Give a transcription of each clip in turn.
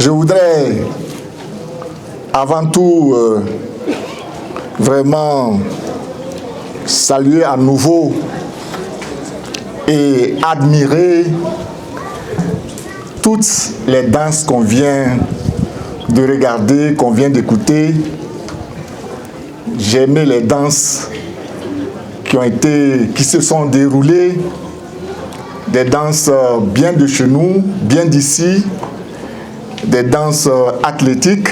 Je voudrais avant tout vraiment saluer à nouveau et admirer toutes les danses qu'on vient de regarder, qu'on vient d'écouter. J'ai aimé les danses qui se sont déroulées, des danses bien de chez nous, bien d'ici, des danses athlétiques.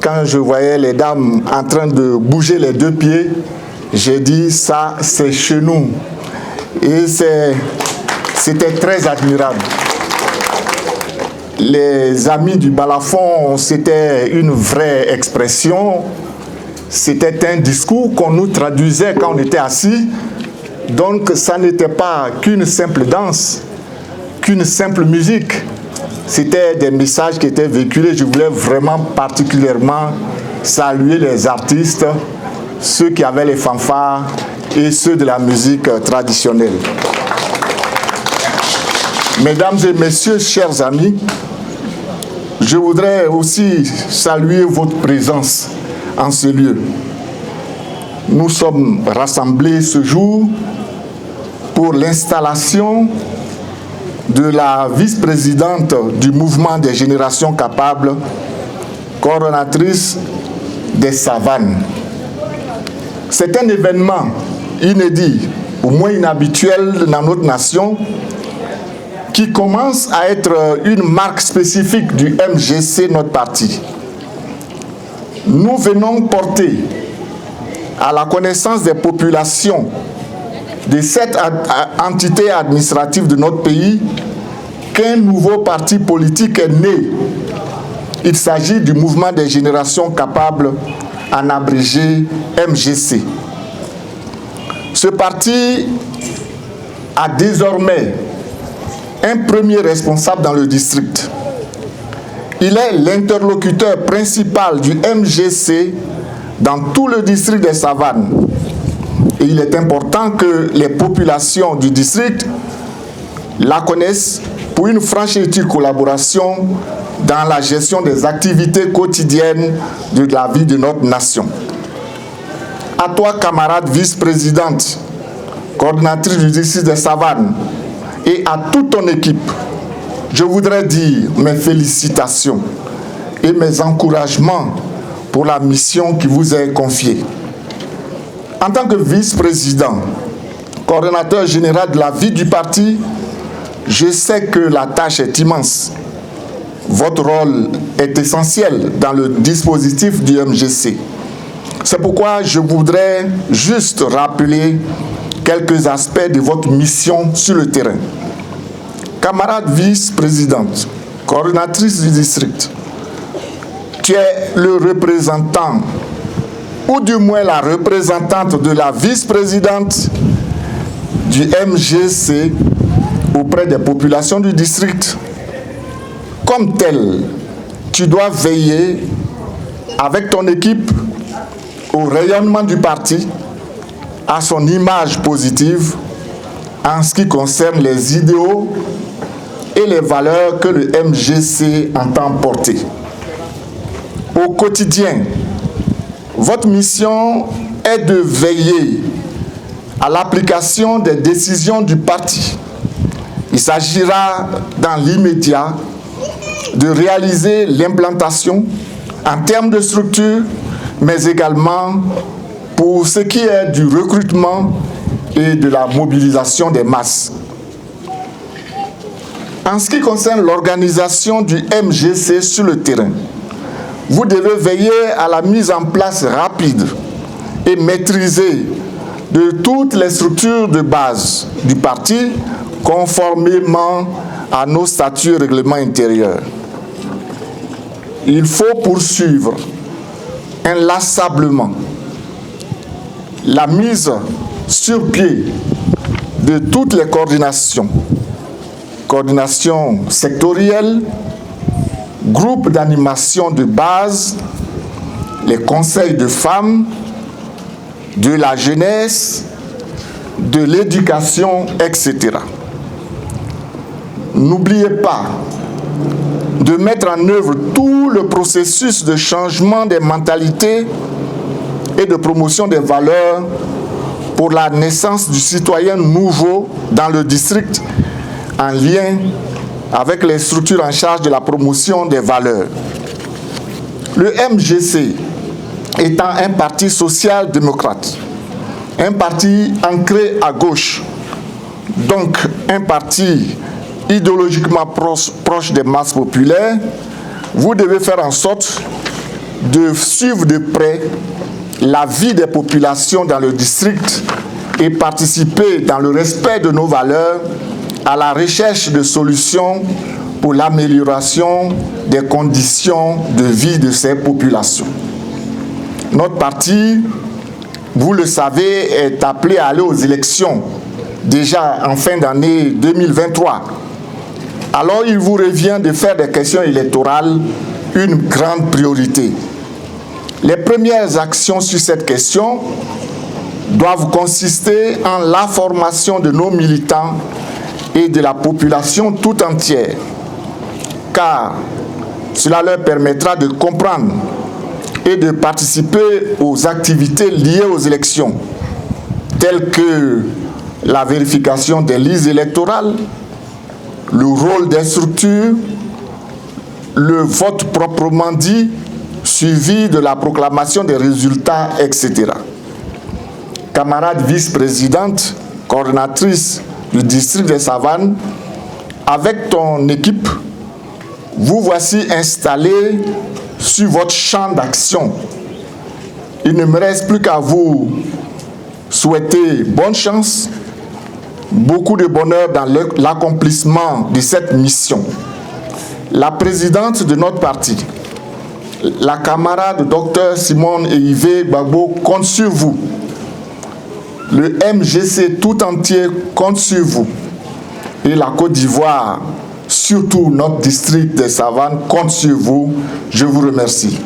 Quand je voyais les dames en train de bouger les deux pieds, j'ai dit ça c'est chez nous. Et c'était très admirable. Les amis du balafon, c'était une vraie expression. C'était un discours qu'on nous traduisait quand on était assis. Donc ça n'était pas qu'une simple danse, qu'une simple musique. C'était des messages qui étaient véhiculés. Je voulais vraiment particulièrement saluer les artistes, ceux qui avaient les fanfares et ceux de la musique traditionnelle. Mesdames et messieurs, chers amis, je voudrais aussi saluer votre présence en ce lieu. Nous sommes rassemblés ce jour pour l'installation de la vice-présidente du mouvement des générations capables, coordonnatrice des Savanes. C'est un événement inédit, au moins inhabituel dans notre nation, qui commence à être une marque spécifique du MGC, notre parti. Nous venons porter à la connaissance des populations de cette entité administrative de notre pays qu'un nouveau parti politique est né. Il s'agit du mouvement des générations capables, en abrégé MGC. Ce parti a désormais un premier responsable dans le district. Il est l'interlocuteur principal du MGC dans tout le district des Savanes. Et il est important que les populations du district la connaissent pour une franche et utile collaboration dans la gestion des activités quotidiennes de la vie de notre nation. À toi, camarade vice-présidente, coordinatrice du district des Savanes, et à toute ton équipe, je voudrais dire mes félicitations et mes encouragements pour la mission qui vous est confiée. En tant que vice-président, coordonnateur général de la vie du parti, je sais que la tâche est immense. Votre rôle est essentiel dans le dispositif du MGC. C'est pourquoi je voudrais juste rappeler quelques aspects de votre mission sur le terrain. Camarade vice-présidente, coordonnatrice du district, tu es le représentant, ou du moins la représentante de la vice-présidente du MGC auprès des populations du district. Comme tel, tu dois veiller avec ton équipe au rayonnement du parti, à son image positive en ce qui concerne les idéaux et les valeurs que le MGC entend porter. Au quotidien, votre mission est de veiller à l'application des décisions du parti. Il s'agira dans l'immédiat de réaliser l'implantation en termes de structure, mais également pour ce qui est du recrutement et de la mobilisation des masses. En ce qui concerne l'organisation du MGC sur le terrain, vous devez veiller à la mise en place rapide et maîtrisée de toutes les structures de base du parti conformément à nos statuts et règlements intérieurs. Il faut poursuivre inlassablement la mise sur pied de toutes les coordinations sectorielles, groupes d'animation de base, les conseils de femmes, de la jeunesse, de l'éducation, etc. N'oubliez pas de mettre en œuvre tout le processus de changement des mentalités et de promotion des valeurs pour la naissance du citoyen nouveau dans le district en lien avec les structures en charge de la promotion des valeurs. Le MGC étant un parti social-démocrate, un parti ancré à gauche, donc un parti idéologiquement proche des masses populaires, vous devez faire en sorte de suivre de près la vie des populations dans le district et participer dans le respect de nos valeurs à la recherche de solutions pour l'amélioration des conditions de vie de ces populations. Notre parti, vous le savez, est appelé à aller aux élections déjà en fin d'année 2023. Alors il vous revient de faire des questions électorales une grande priorité. Les premières actions sur cette question doivent consister en la formation de nos militants et de la population tout entière, car cela leur permettra de comprendre et de participer aux activités liées aux élections, telles que la vérification des listes électorales, le rôle des structures, le vote proprement dit, suivi de la proclamation des résultats, etc. Camarade vice-présidente, coordonnatrice du district des Savanes, avec ton équipe, vous voici installés sur votre champ d'action. Il ne me reste plus qu'à vous souhaiter bonne chance, beaucoup de bonheur dans l'accomplissement de cette mission. La présidente de notre parti, la camarade Dr Simone et Yves Gbagbo compte sur vous. Le MGC tout entier compte sur vous. Et la Côte d'Ivoire, surtout notre district des Savanes, compte sur vous. Je vous remercie.